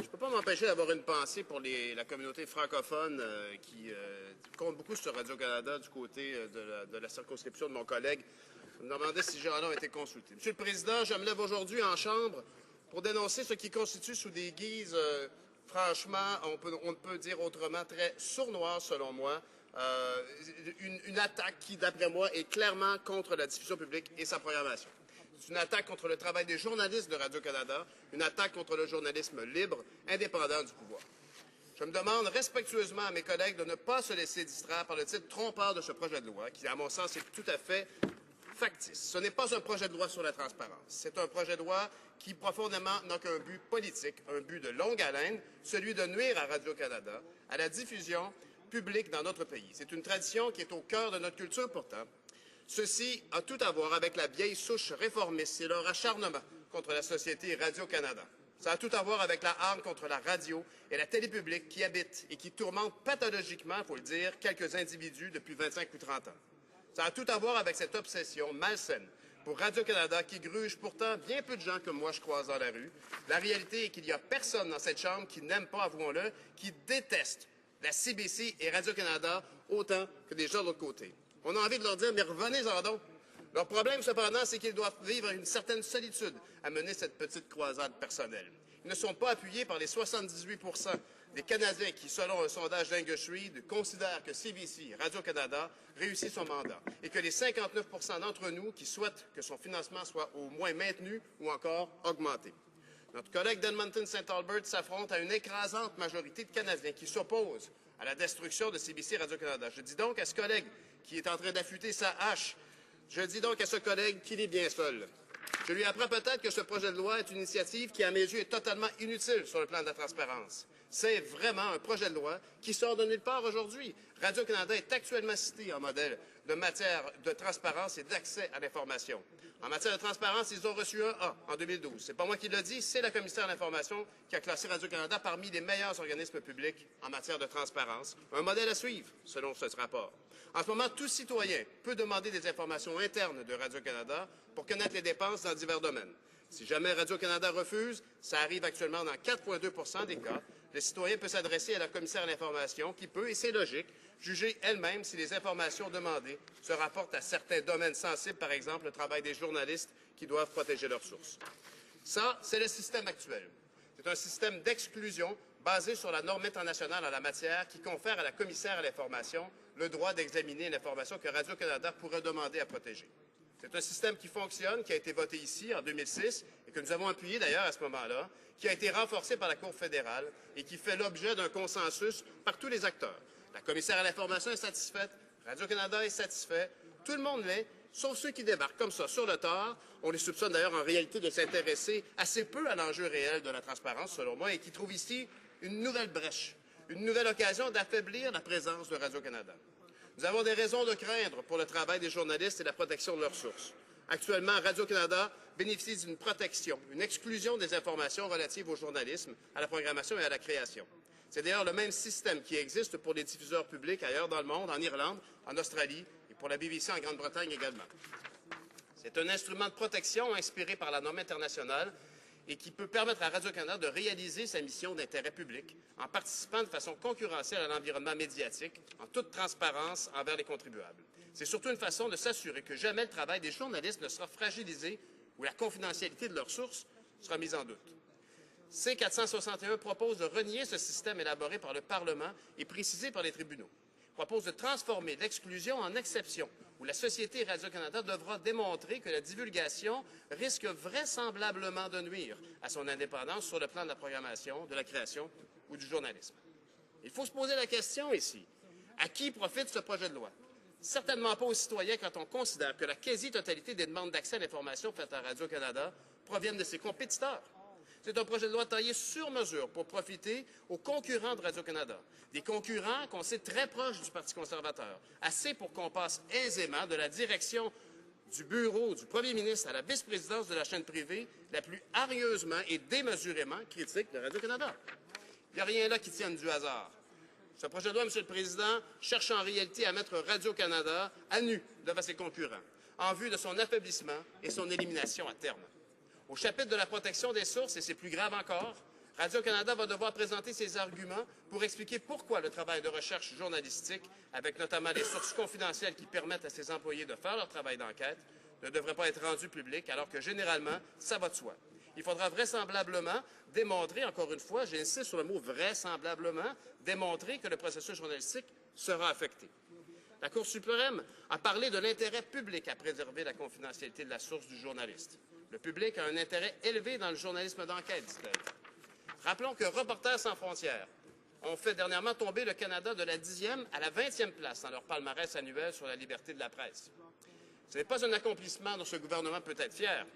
Je ne peux pas m'empêcher d'avoir une pensée pour la communauté francophone qui compte beaucoup sur Radio-Canada du côté de la circonscription de mon collègue. Je me demandais si Jean-Alain a été consulté. Monsieur le Président, je me lève aujourd'hui en Chambre pour dénoncer ce qui constitue sous des guises, franchement, on ne peut dire autrement, très sournoise selon moi, une attaque qui, d'après moi, est clairement contre la diffusion publique et sa programmation. C'est une attaque contre le travail des journalistes de Radio-Canada, une attaque contre le journalisme libre, indépendant du pouvoir. Je me demande respectueusement à mes collègues de ne pas se laisser distraire par le titre trompeur de ce projet de loi, qui, à mon sens, est tout à fait factice. Ce n'est pas un projet de loi sur la transparence. C'est un projet de loi qui, profondément, n'a qu'un but politique, un but de longue haleine, celui de nuire à Radio-Canada, à la diffusion publique dans notre pays. C'est une tradition qui est au cœur de notre culture, pourtant. Ceci a tout à voir avec la vieille souche réformiste et leur acharnement contre la société Radio-Canada. Ça a tout à voir avec la hargne contre la radio et la télé publique qui habitent et qui tourmentent pathologiquement, il faut le dire, quelques individus depuis 25 ou 30 ans. Ça a tout à voir avec cette obsession malsaine pour Radio-Canada qui gruge pourtant bien peu de gens comme moi je croise dans la rue. La réalité est qu'il n'y a personne dans cette Chambre qui n'aime pas, avouons-le, qui déteste la CBC et Radio-Canada autant que des gens de l'autre côté. On a envie de leur dire, mais revenez-en donc. Leur problème, cependant, c'est qu'ils doivent vivre une certaine solitude à mener cette petite croisade personnelle. Ils ne sont pas appuyés par les 78 % des Canadiens qui, selon un sondage d'Angus Reid, considèrent que CBC, Radio-Canada, réussit son mandat et que les 59 % d'entre nous qui souhaitent que son financement soit au moins maintenu ou encore augmenté. Notre collègue d'Edmonton-St. Albert s'affronte à une écrasante majorité de Canadiens qui s'opposent à la destruction de CBC Radio-Canada. Je dis donc à ce collègue qui est en train d'affûter sa hache, je dis donc à ce collègue qu'il est bien seul. Je lui apprends peut-être que ce projet de loi est une initiative qui, à mes yeux, est totalement inutile sur le plan de la transparence. C'est vraiment un projet de loi qui sort de nulle part aujourd'hui. Radio-Canada est actuellement cité en modèle de matière de transparence et d'accès à l'information. En matière de transparence, ils ont reçu un A en 2012. C'est pas moi qui le dis, c'est la commissaire à l'information qui a classé Radio-Canada parmi les meilleurs organismes publics en matière de transparence. Un modèle à suivre, selon ce rapport. En ce moment, tout citoyen peut demander des informations internes de Radio-Canada pour connaître les dépenses dans divers domaines. Si jamais Radio-Canada refuse, ça arrive actuellement dans 4,2 % des cas, le citoyen peut s'adresser à la commissaire à l'information qui peut, et c'est logique, juger elle-même si les informations demandées se rapportent à certains domaines sensibles, par exemple le travail des journalistes qui doivent protéger leurs sources. Ça, c'est le système actuel. C'est un système d'exclusion basé sur la norme internationale en la matière qui confère à la commissaire à l'information le droit d'examiner l'information que Radio-Canada pourrait demander à protéger. C'est un système qui fonctionne, qui a été voté ici en 2006 et que nous avons appuyé d'ailleurs à ce moment-là, qui a été renforcé par la Cour fédérale et qui fait l'objet d'un consensus par tous les acteurs. La commissaire à l'information est satisfaite, Radio-Canada est satisfait, tout le monde l'est, sauf ceux qui débarquent comme ça sur le tard. On les soupçonne d'ailleurs en réalité de s'intéresser assez peu à l'enjeu réel de la transparence, selon moi, et qui trouvent ici une nouvelle brèche, une nouvelle occasion d'affaiblir la présence de Radio-Canada. Nous avons des raisons de craindre pour le travail des journalistes et la protection de leurs sources. Actuellement, Radio-Canada bénéficie d'une protection, une exclusion des informations relatives au journalisme, à la programmation et à la création. C'est d'ailleurs le même système qui existe pour les diffuseurs publics ailleurs dans le monde, en Irlande, en Australie et pour la BBC en Grande-Bretagne également. C'est un instrument de protection inspiré par la norme internationale et qui peut permettre à Radio-Canada de réaliser sa mission d'intérêt public en participant de façon concurrentielle à l'environnement médiatique, en toute transparence envers les contribuables. C'est surtout une façon de s'assurer que jamais le travail des journalistes ne sera fragilisé ou la confidentialité de leurs sources sera mise en doute. C-461 propose de renier ce système élaboré par le Parlement et précisé par les tribunaux. Propose de transformer l'exclusion en exception, où la Société Radio-Canada devra démontrer que la divulgation risque vraisemblablement de nuire à son indépendance sur le plan de la programmation, de la création ou du journalisme. Il faut se poser la question ici. À qui profite ce projet de loi? Certainement pas aux citoyens quand on considère que la quasi-totalité des demandes d'accès à l'information faites à Radio-Canada proviennent de ses compétiteurs. C'est un projet de loi taillé sur mesure pour profiter aux concurrents de Radio-Canada. Des concurrents qu'on sait très proches du Parti conservateur. Assez pour qu'on passe aisément de la direction du bureau du premier ministre à la vice-présidence de la chaîne privée la plus hargneusement et démesurément critique de Radio-Canada. Il n'y a rien là qui tienne du hasard. Ce projet de loi, Monsieur le Président, cherche en réalité à mettre Radio-Canada à nu devant ses concurrents, en vue de son affaiblissement et son élimination à terme. Au chapitre de la protection des sources, et c'est plus grave encore, Radio-Canada va devoir présenter ses arguments pour expliquer pourquoi le travail de recherche journalistique, avec notamment les sources confidentielles qui permettent à ses employés de faire leur travail d'enquête, ne devrait pas être rendu public, alors que généralement, ça va de soi. Il faudra vraisemblablement démontrer, encore une fois, j'insiste sur le mot vraisemblablement, démontrer que le processus journalistique sera affecté. La Cour suprême a parlé de l'intérêt public à préserver la confidentialité de la source du journaliste. Le public a un intérêt élevé dans le journalisme d'enquête, dit-elle. Rappelons que Reporters sans frontières ont fait dernièrement tomber le Canada de la 10e à la 20e place dans leur palmarès annuel sur la liberté de la presse. Ce n'est pas un accomplissement dont ce gouvernement peut être fier.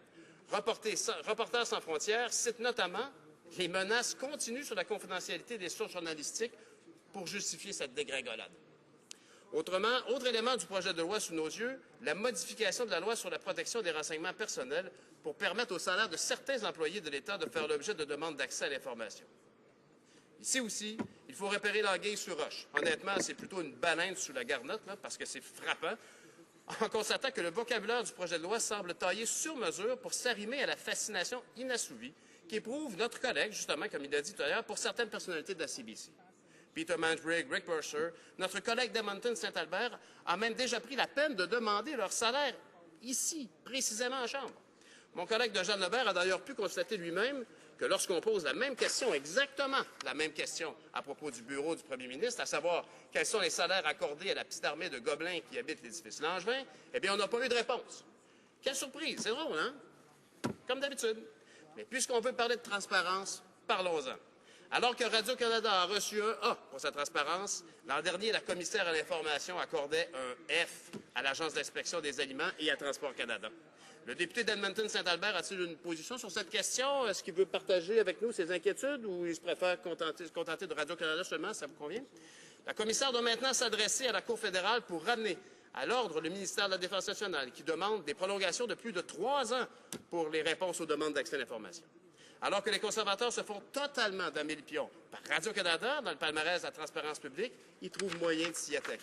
Reporters sans frontières cite notamment les menaces continues sur la confidentialité des sources journalistiques pour justifier cette dégringolade. Autre élément du projet de loi sous nos yeux, la modification de la loi sur la protection des renseignements personnels pour permettre au salaire de certains employés de l'État de faire l'objet de demandes d'accès à l'information. Ici aussi, il faut repérer l'anguille sous roche. Honnêtement, c'est plutôt une baleine sous la garnotte, là, parce que c'est frappant, en constatant que le vocabulaire du projet de loi semble taillé sur mesure pour s'arrimer à la fascination inassouvie qu'éprouve notre collègue, justement, comme il l'a dit tout à l'heure, pour certaines personnalités de la CBC. Peter Mansbridge, Rick Purser, notre collègue d'Edmonton-Saint-Albert a même déjà pris la peine de demander leur salaire ici, précisément en Chambre. Mon collègue de Jean Lebert a d'ailleurs pu constater lui-même que lorsqu'on pose la même question, exactement la même question à propos du bureau du premier ministre, à savoir quels sont les salaires accordés à la petite armée de gobelins qui habitent l'édifice Langevin, eh bien, on n'a pas eu de réponse. Quelle surprise! C'est drôle, hein? Comme d'habitude. Mais puisqu'on veut parler de transparence, parlons-en. Alors que Radio-Canada a reçu un A pour sa transparence, l'an dernier, la commissaire à l'information accordait un F à l'Agence d'inspection des aliments et à Transport Canada. Le député d'Edmonton-Saint-Albert a-t-il une position sur cette question? Est-ce qu'il veut partager avec nous ses inquiétudes ou il se préfère se contenter de Radio-Canada seulement? Ça vous convient? La commissaire doit maintenant s'adresser à la Cour fédérale pour ramener à l'ordre le ministère de la Défense nationale qui demande des prolongations de plus de 3 ans pour les réponses aux demandes d'accès à l'information. Alors que les conservateurs se font totalement damer le pion par Radio-Canada dans le palmarès de la transparence publique, ils trouvent moyen de s'y attaquer.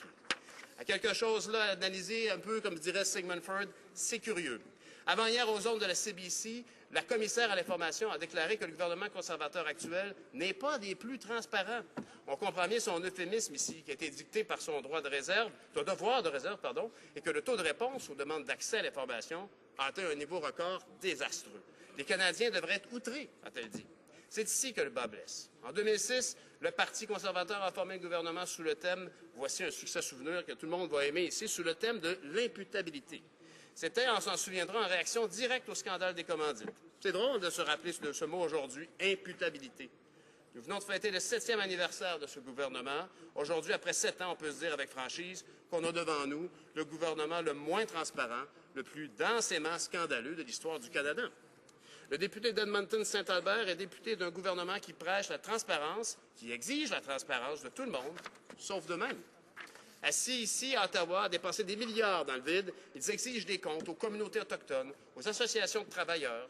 À quelque chose là à analyser un peu, comme dirait Sigmund Freud, c'est curieux. Avant-hier, aux ondes de la CBC, la commissaire à l'information a déclaré que le gouvernement conservateur actuel n'est pas des plus transparents. On comprend bien son euphémisme ici, qui a été dicté par son devoir de réserve, et que le taux de réponse aux demandes d'accès à l'information a atteint un niveau record désastreux. Les Canadiens devraient être outrés, a-t-elle dit. C'est ici que le bas blesse. En 2006, le Parti conservateur a formé le gouvernement sous le thème, voici un succès souvenir que tout le monde va aimer ici, sous le thème de l'imputabilité. C'était, on s'en souviendra, en réaction directe au scandale des commandites. C'est drôle de se rappeler de ce mot aujourd'hui, imputabilité. Nous venons de fêter le 7e anniversaire de ce gouvernement. Aujourd'hui, après 7 ans, on peut se dire avec franchise qu'on a devant nous le gouvernement le moins transparent, le plus densément scandaleux de l'histoire du Canada. Le député d'Edmonton-Saint-Albert est député d'un gouvernement qui prêche la transparence, qui exige la transparence de tout le monde, sauf d'eux-mêmes. Assis ici à Ottawa, à dépenser des milliards dans le vide, ils exigent des comptes aux communautés autochtones, aux associations de travailleurs,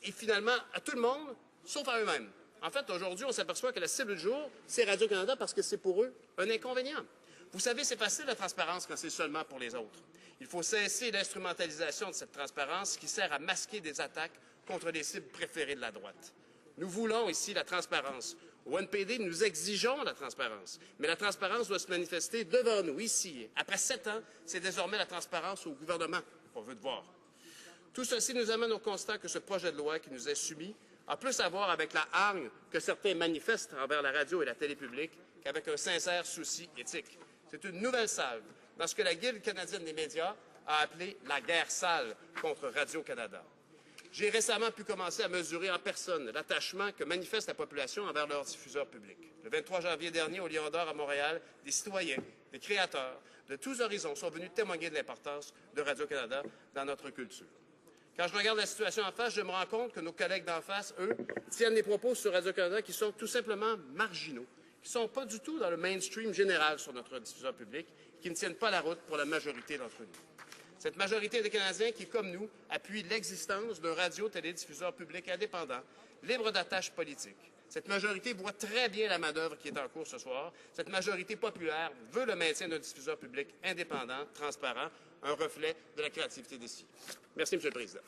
et finalement à tout le monde, sauf à eux-mêmes. En fait, aujourd'hui, on s'aperçoit que la cible du jour, c'est Radio-Canada parce que c'est pour eux un inconvénient. Vous savez, c'est facile la transparence quand c'est seulement pour les autres. Il faut cesser l'instrumentalisation de cette transparence qui sert à masquer des attaques contre les cibles préférées de la droite. Nous voulons ici la transparence. Au NPD, nous exigeons la transparence. Mais la transparence doit se manifester devant nous, ici. Après 7 ans, c'est désormais la transparence au gouvernement qu'on veut voir. Tout ceci nous amène au constat que ce projet de loi qui nous est soumis a plus à voir avec la hargne que certains manifestent envers la radio et la télé publique qu'avec un sincère souci éthique. C'est une nouvelle salve dans ce que la Guilde canadienne des médias a appelé la guerre sale contre Radio-Canada. J'ai récemment pu commencer à mesurer en personne l'attachement que manifeste la population envers leurs diffuseurs publics. Le 23 janvier dernier, au Lion d'Or à Montréal, des citoyens, des créateurs de tous horizons sont venus témoigner de l'importance de Radio-Canada dans notre culture. Quand je regarde la situation en face, je me rends compte que nos collègues d'en face, eux, tiennent des propos sur Radio-Canada qui sont tout simplement marginaux, qui ne sont pas du tout dans le mainstream général sur notre diffuseur public, qui ne tiennent pas la route pour la majorité d'entre nous. Cette majorité des Canadiens qui, comme nous, appuient l'existence d'un radio-télédiffuseur public indépendant, libre d'attaches politiques. Cette majorité voit très bien la manœuvre qui est en cours ce soir. Cette majorité populaire veut le maintien d'un diffuseur public indépendant, transparent, un reflet de la créativité d'ici. Merci, M. le Président.